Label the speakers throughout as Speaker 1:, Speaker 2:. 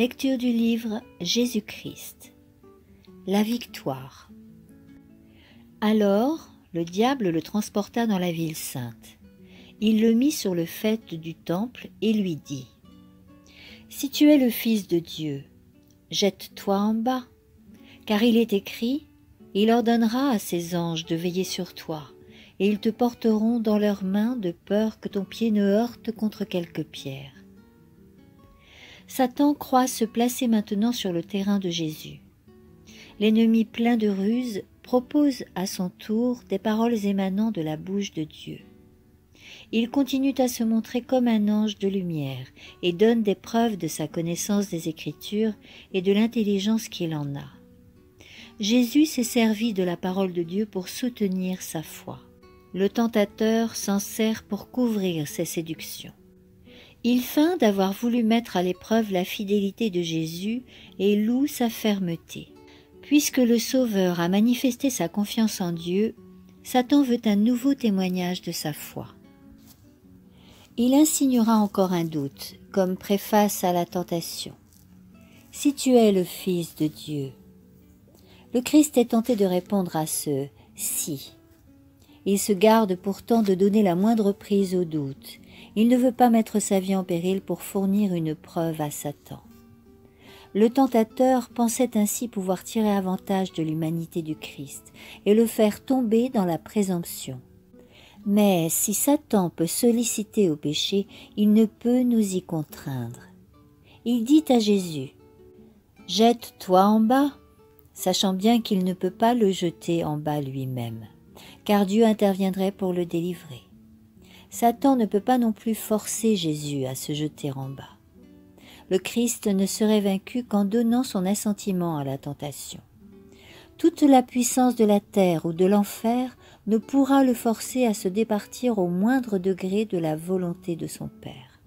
Speaker 1: Lecture du livre Jésus-Christ. La victoire. Alors, le diable le transporta dans la ville sainte. Il le mit sur le faîte du temple et lui dit : « Si tu es le Fils de Dieu, jette-toi en bas, car il est écrit : il ordonnera à ses anges de veiller sur toi, et ils te porteront dans leurs mains de peur que ton pied ne heurte contre quelque pierre. » Satan croit se placer maintenant sur le terrain de Jésus. L'ennemi plein de ruses propose à son tour des paroles émanant de la bouche de Dieu. Il continue à se montrer comme un ange de lumière et donne des preuves de sa connaissance des Écritures et de l'intelligence qu'il en a. Jésus s'est servi de la parole de Dieu pour soutenir sa foi. Le tentateur s'en sert pour couvrir ses séductions. Il feint d'avoir voulu mettre à l'épreuve la fidélité de Jésus et loue sa fermeté. Puisque le Sauveur a manifesté sa confiance en Dieu, Satan veut un nouveau témoignage de sa foi. Il insinuera encore un doute, comme préface à la tentation. « Si tu es le Fils de Dieu ». Le Christ est tenté de répondre à ce « si ». Il se garde pourtant de donner la moindre prise au doute. Il ne veut pas mettre sa vie en péril pour fournir une preuve à Satan. Le tentateur pensait ainsi pouvoir tirer avantage de l'humanité du Christ et le faire tomber dans la présomption. Mais si Satan peut solliciter au péché, il ne peut nous y contraindre. Il dit à Jésus : « Jette-toi en bas », sachant bien qu'il ne peut pas le jeter en bas lui-même, car Dieu interviendrait pour le délivrer. Satan ne peut pas non plus forcer Jésus à se jeter en bas. Le Christ ne serait vaincu qu'en donnant son assentiment à la tentation. Toute la puissance de la terre ou de l'enfer ne pourra le forcer à se départir au moindre degré de la volonté de son Père.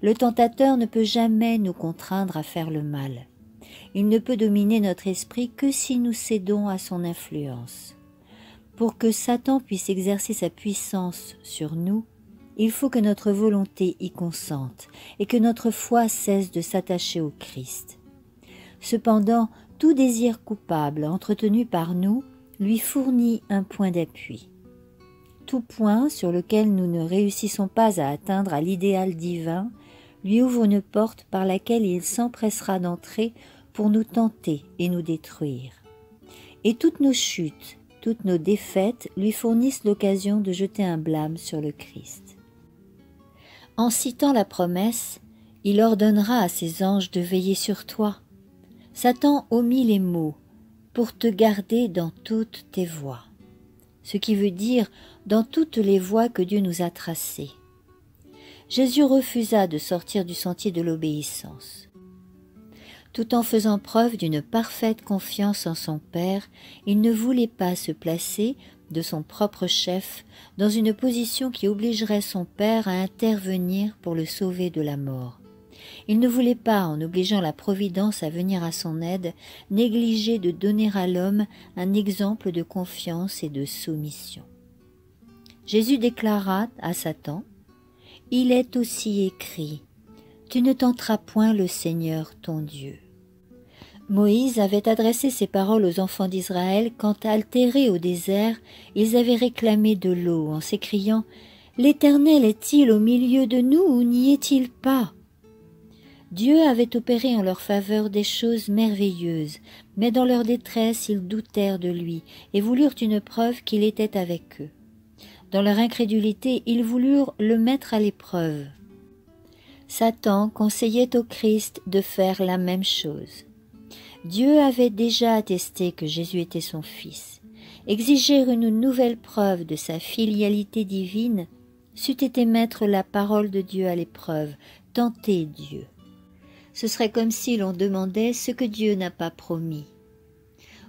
Speaker 1: Le tentateur ne peut jamais nous contraindre à faire le mal. Il ne peut dominer notre esprit que si nous cédons à son influence. Pour que Satan puisse exercer sa puissance sur nous, il faut que notre volonté y consente et que notre foi cesse de s'attacher au Christ. Cependant, tout désir coupable entretenu par nous lui fournit un point d'appui. Tout point sur lequel nous ne réussissons pas à atteindre à l'idéal divin lui ouvre une porte par laquelle il s'empressera d'entrer pour nous tenter et nous détruire. Et toutes nos chutes, toutes nos défaites lui fournissent l'occasion de jeter un blâme sur le Christ. En citant la promesse, il ordonnera à ses anges de veiller sur toi. Satan omit les mots pour te garder dans toutes tes voies, ce qui veut dire dans toutes les voies que Dieu nous a tracées. Jésus refusa de sortir du sentier de l'obéissance. Tout en faisant preuve d'une parfaite confiance en son Père, il ne voulait pas se placer, de son propre chef, dans une position qui obligerait son Père à intervenir pour le sauver de la mort. Il ne voulait pas, en obligeant la Providence à venir à son aide, négliger de donner à l'homme un exemple de confiance et de soumission. Jésus déclara à Satan : « Il est aussi écrit : tu ne tenteras point le Seigneur ton Dieu. » Moïse avait adressé ces paroles aux enfants d'Israël quand, altérés au désert, ils avaient réclamé de l'eau en s'écriant : « L'Éternel est-il au milieu de nous ou n'y est-il pas ?» Dieu avait opéré en leur faveur des choses merveilleuses, mais dans leur détresse ils doutèrent de lui et voulurent une preuve qu'il était avec eux. Dans leur incrédulité, ils voulurent le mettre à l'épreuve. Satan conseillait au Christ de faire la même chose. Dieu avait déjà attesté que Jésus était son Fils. Exiger une nouvelle preuve de sa filialité divine c'eût été mettre la parole de Dieu à l'épreuve, tenter Dieu. Ce serait comme si l'on demandait ce que Dieu n'a pas promis.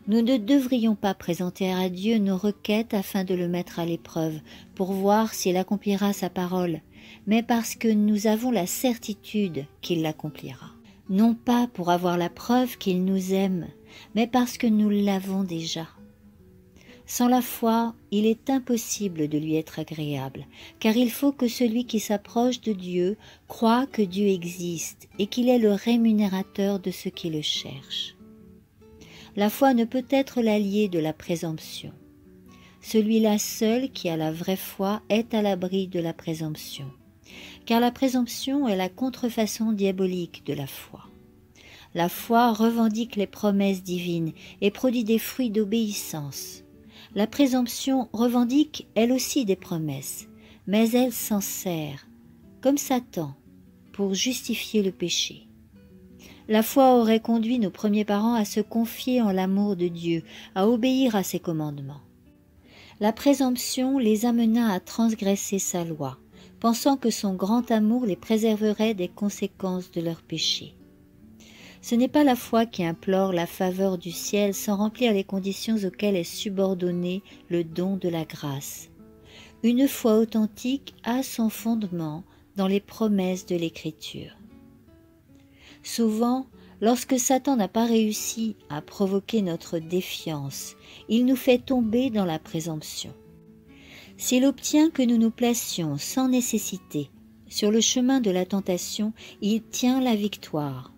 Speaker 1: Nous ne devrions pas présenter à Dieu nos requêtes afin de le mettre à l'épreuve, pour voir s'il accomplira sa parole, mais parce que nous avons la certitude qu'il l'accomplira. Non pas pour avoir la preuve qu'il nous aime, mais parce que nous l'avons déjà. Sans la foi, il est impossible de lui être agréable, car il faut que celui qui s'approche de Dieu croie que Dieu existe et qu'il est le rémunérateur de ceux qui le cherchent. La foi ne peut être l'allié de la présomption. Celui-là seul qui a la vraie foi est à l'abri de la présomption, car la présomption est la contrefaçon diabolique de la foi. La foi revendique les promesses divines et produit des fruits d'obéissance. La présomption revendique elle aussi des promesses, mais elle s'en sert, comme Satan, pour justifier le péché. La foi aurait conduit nos premiers parents à se confier en l'amour de Dieu, à obéir à ses commandements. La présomption les amena à transgresser sa loi, pensant que son grand amour les préserverait des conséquences de leurs péchés. Ce n'est pas la foi qui implore la faveur du ciel sans remplir les conditions auxquelles est subordonné le don de la grâce. Une foi authentique a son fondement dans les promesses de l'Écriture. Souvent, lorsque Satan n'a pas réussi à provoquer notre défiance, il nous fait tomber dans la présomption. S'il obtient que nous nous placions sans nécessité sur le chemin de la tentation, il tient la victoire.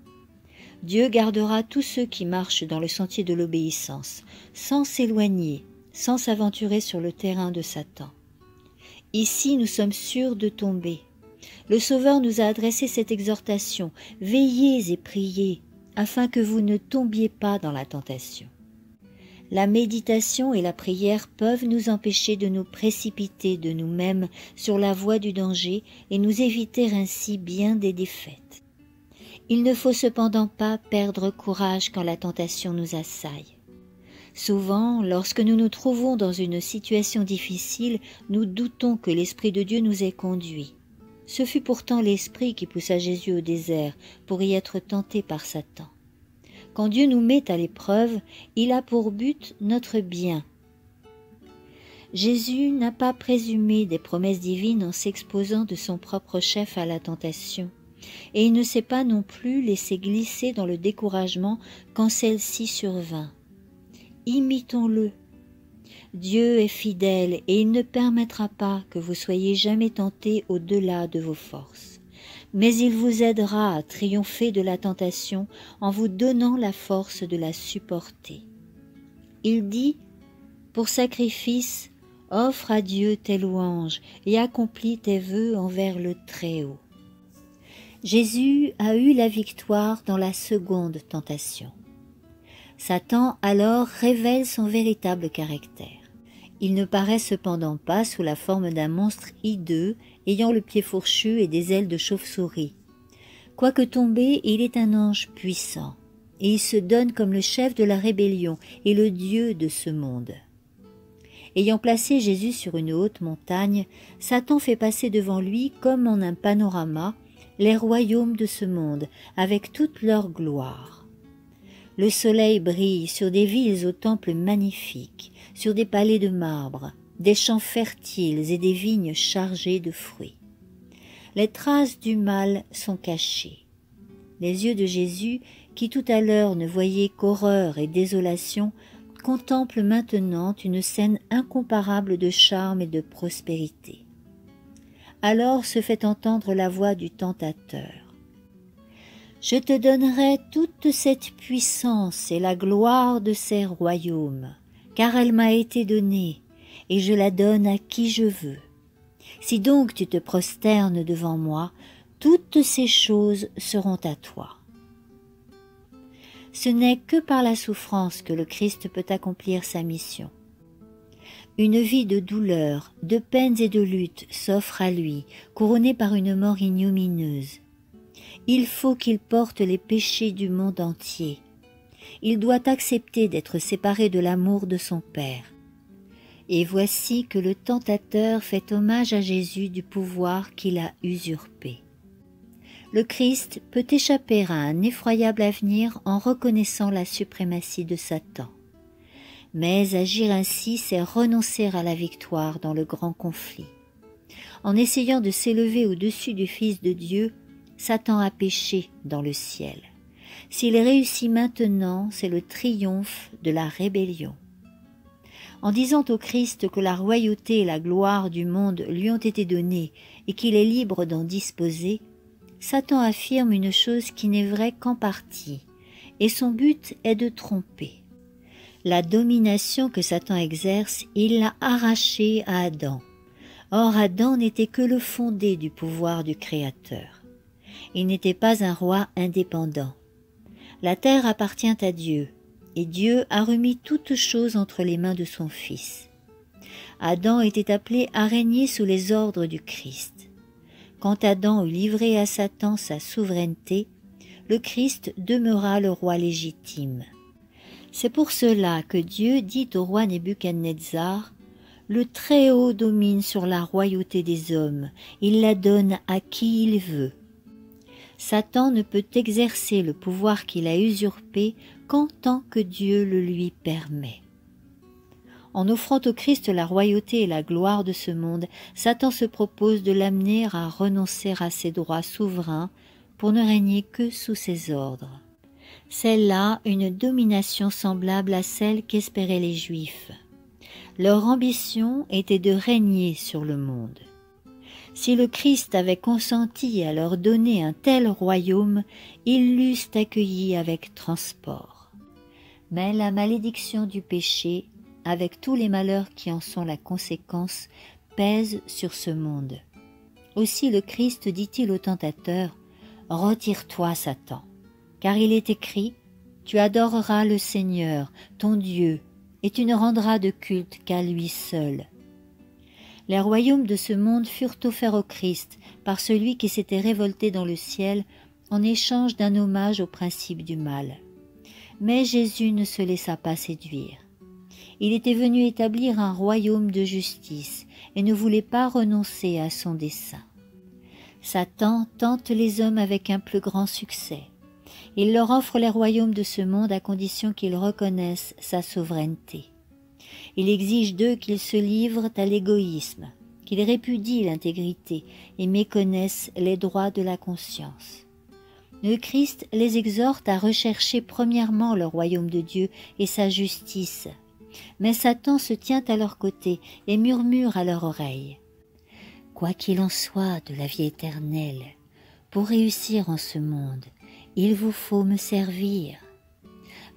Speaker 1: Dieu gardera tous ceux qui marchent dans le sentier de l'obéissance, sans s'éloigner, sans s'aventurer sur le terrain de Satan. Ici, nous sommes sûrs de tomber. Le Sauveur nous a adressé cette exhortation « Veillez et priez, afin que vous ne tombiez pas dans la tentation ». La méditation et la prière peuvent nous empêcher de nous précipiter de nous-mêmes sur la voie du danger et nous éviter ainsi bien des défaites. Il ne faut cependant pas perdre courage quand la tentation nous assaille. Souvent, lorsque nous nous trouvons dans une situation difficile, nous doutons que l'Esprit de Dieu nous ait conduits. Ce fut pourtant l'Esprit qui poussa Jésus au désert pour y être tenté par Satan. Quand Dieu nous met à l'épreuve, il a pour but notre bien. Jésus n'a pas présumé des promesses divines en s'exposant de son propre chef à la tentation. Et il ne s'est pas non plus laissé glisser dans le découragement quand celle-ci survint. Imitons-le. Dieu est fidèle et il ne permettra pas que vous soyez jamais tentés au-delà de vos forces. Mais il vous aidera à triompher de la tentation en vous donnant la force de la supporter. Il dit, pour sacrifice, offre à Dieu tes louanges et accomplis tes vœux envers le Très-Haut. Jésus a eu la victoire dans la seconde tentation. Satan alors révèle son véritable caractère. Il ne paraît cependant pas sous la forme d'un monstre hideux ayant le pied fourchu et des ailes de chauve-souris. Quoique tombé, il est un ange puissant et il se donne comme le chef de la rébellion et le Dieu de ce monde. Ayant placé Jésus sur une haute montagne, Satan fait passer devant lui comme en un panorama les royaumes de ce monde, avec toute leur gloire. Le soleil brille sur des villes aux temples magnifiques, sur des palais de marbre, des champs fertiles et des vignes chargées de fruits. Les traces du mal sont cachées. Les yeux de Jésus, qui tout à l'heure ne voyaient qu'horreur et désolation, contemplent maintenant une scène incomparable de charme et de prospérité. Alors se fait entendre la voix du tentateur. « Je te donnerai toute cette puissance et la gloire de ces royaumes, car elle m'a été donnée, et je la donne à qui je veux. Si donc tu te prosternes devant moi, toutes ces choses seront à toi. » Ce n'est que par la souffrance que le Christ peut accomplir sa mission. Une vie de douleur, de peines et de luttes s'offre à lui, couronnée par une mort ignominieuse. Il faut qu'il porte les péchés du monde entier. Il doit accepter d'être séparé de l'amour de son Père. Et voici que le tentateur fait hommage à Jésus du pouvoir qu'il a usurpé. Le Christ peut échapper à un effroyable avenir en reconnaissant la suprématie de Satan. Mais agir ainsi, c'est renoncer à la victoire dans le grand conflit. En essayant de s'élever au-dessus du Fils de Dieu, Satan a péché dans le ciel. S'il réussit maintenant, c'est le triomphe de la rébellion. En disant au Christ que la royauté et la gloire du monde lui ont été données et qu'il est libre d'en disposer, Satan affirme une chose qui n'est vraie qu'en partie, et son but est de tromper. La domination que Satan exerce, il l'a arrachée à Adam. Or Adam n'était que le fondé du pouvoir du Créateur. Il n'était pas un roi indépendant. La terre appartient à Dieu, et Dieu a remis toutes choses entre les mains de son Fils. Adam était appelé à régner sous les ordres du Christ. Quand Adam eut livré à Satan sa souveraineté, le Christ demeura le roi légitime. C'est pour cela que Dieu dit au roi Nebuchadnezzar « Le Très-Haut domine sur la royauté des hommes, il la donne à qui il veut. » Satan ne peut exercer le pouvoir qu'il a usurpé qu'en tant que Dieu le lui permet. En offrant au Christ la royauté et la gloire de ce monde, Satan se propose de l'amener à renoncer à ses droits souverains pour ne régner que sous ses ordres. C'est là une domination semblable à celle qu'espéraient les Juifs. Leur ambition était de régner sur le monde. Si le Christ avait consenti à leur donner un tel royaume, ils l'eussent accueilli avec transport. Mais la malédiction du péché, avec tous les malheurs qui en sont la conséquence, pèse sur ce monde. Aussi le Christ dit-il au tentateur, « Retire-toi, Satan, car il est écrit, tu adoreras le Seigneur, ton Dieu, et tu ne rendras de culte qu'à lui seul. » Les royaumes de ce monde furent offerts au Christ par celui qui s'était révolté dans le ciel en échange d'un hommage au principe du mal. Mais Jésus ne se laissa pas séduire. Il était venu établir un royaume de justice et ne voulait pas renoncer à son dessein. Satan tente les hommes avec un plus grand succès. Il leur offre les royaumes de ce monde à condition qu'ils reconnaissent sa souveraineté. Il exige d'eux qu'ils se livrent à l'égoïsme, qu'ils répudient l'intégrité et méconnaissent les droits de la conscience. Le Christ les exhorte à rechercher premièrement le royaume de Dieu et sa justice. Mais Satan se tient à leur côté et murmure à leur oreille. « Quoi qu'il en soit de la vie éternelle, pour réussir en ce monde, il vous faut me servir.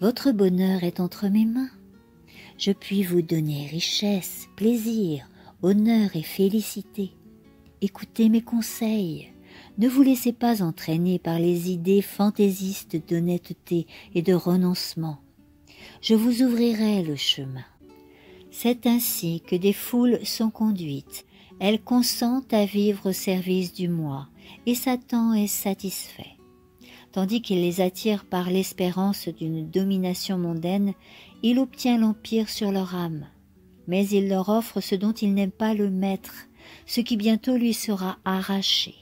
Speaker 1: Votre bonheur est entre mes mains. Je puis vous donner richesse, plaisir, honneur et félicité. Écoutez mes conseils. Ne vous laissez pas entraîner par les idées fantaisistes d'honnêteté et de renoncement. Je vous ouvrirai le chemin. » C'est ainsi que des foules sont conduites. Elles consentent à vivre au service du moi, et Satan est satisfait. Tandis qu'il les attire par l'espérance d'une domination mondaine, il obtient l'empire sur leur âme. Mais il leur offre ce dont il n'aime pas le maître, ce qui bientôt lui sera arraché.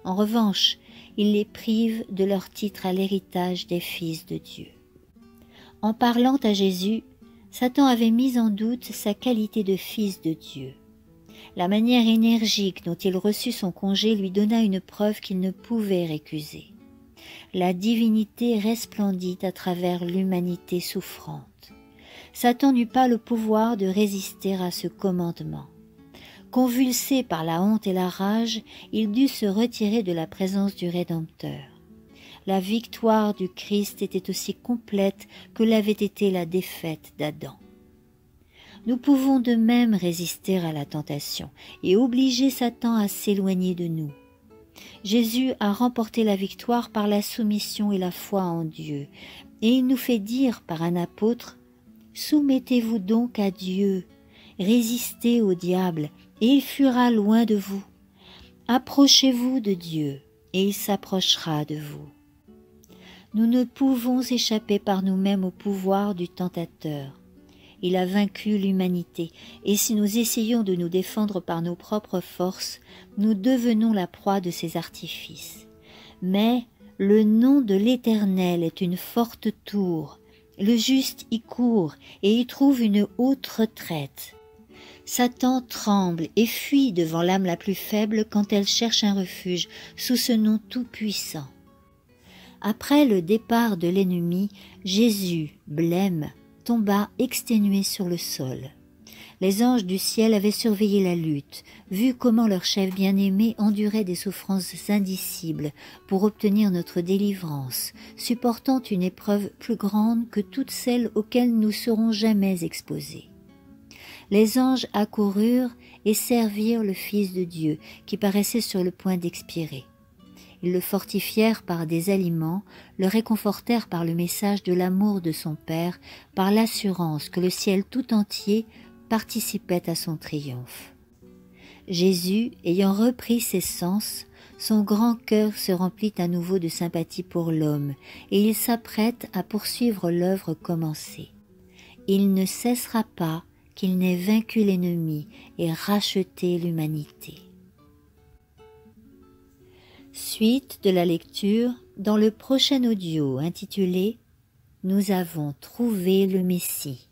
Speaker 1: En revanche, il les prive de leur titre à l'héritage des fils de Dieu. En parlant à Jésus, Satan avait mis en doute sa qualité de fils de Dieu. La manière énergique dont il reçut son congé lui donna une preuve qu'il ne pouvait récuser. La divinité resplendit à travers l'humanité souffrante. Satan n'eut pas le pouvoir de résister à ce commandement. Convulsé par la honte et la rage, il dut se retirer de la présence du Rédempteur. La victoire du Christ était aussi complète que l'avait été la défaite d'Adam. Nous pouvons de même résister à la tentation et obliger Satan à s'éloigner de nous. Jésus a remporté la victoire par la soumission et la foi en Dieu, et il nous fait dire par un apôtre « Soumettez-vous donc à Dieu, résistez au diable, et il fuira loin de vous. Approchez-vous de Dieu, et il s'approchera de vous. » Nous ne pouvons échapper par nous-mêmes au pouvoir du tentateur. Il a vaincu l'humanité, et si nous essayons de nous défendre par nos propres forces, nous devenons la proie de ses artifices. Mais le nom de l'Éternel est une forte tour, le juste y court et y trouve une haute retraite. Satan tremble et fuit devant l'âme la plus faible quand elle cherche un refuge sous ce nom tout-puissant. Après le départ de l'ennemi, Jésus, blême, tomba exténué sur le sol. Les anges du ciel avaient surveillé la lutte, vu comment leur chef bien-aimé endurait des souffrances indicibles pour obtenir notre délivrance, supportant une épreuve plus grande que toutes celles auxquelles nous serons jamais exposés. Les anges accoururent et servirent le Fils de Dieu, qui paraissait sur le point d'expirer. Ils le fortifièrent par des aliments, le réconfortèrent par le message de l'amour de son Père, par l'assurance que le ciel tout entier participait à son triomphe. Jésus, ayant repris ses sens, son grand cœur se remplit à nouveau de sympathie pour l'homme, et il s'apprête à poursuivre l'œuvre commencée. Il ne cessera pas qu'il n'ait vaincu l'ennemi et racheté l'humanité. Suite de la lecture dans le prochain audio intitulé « Nous avons trouvé le Messie ».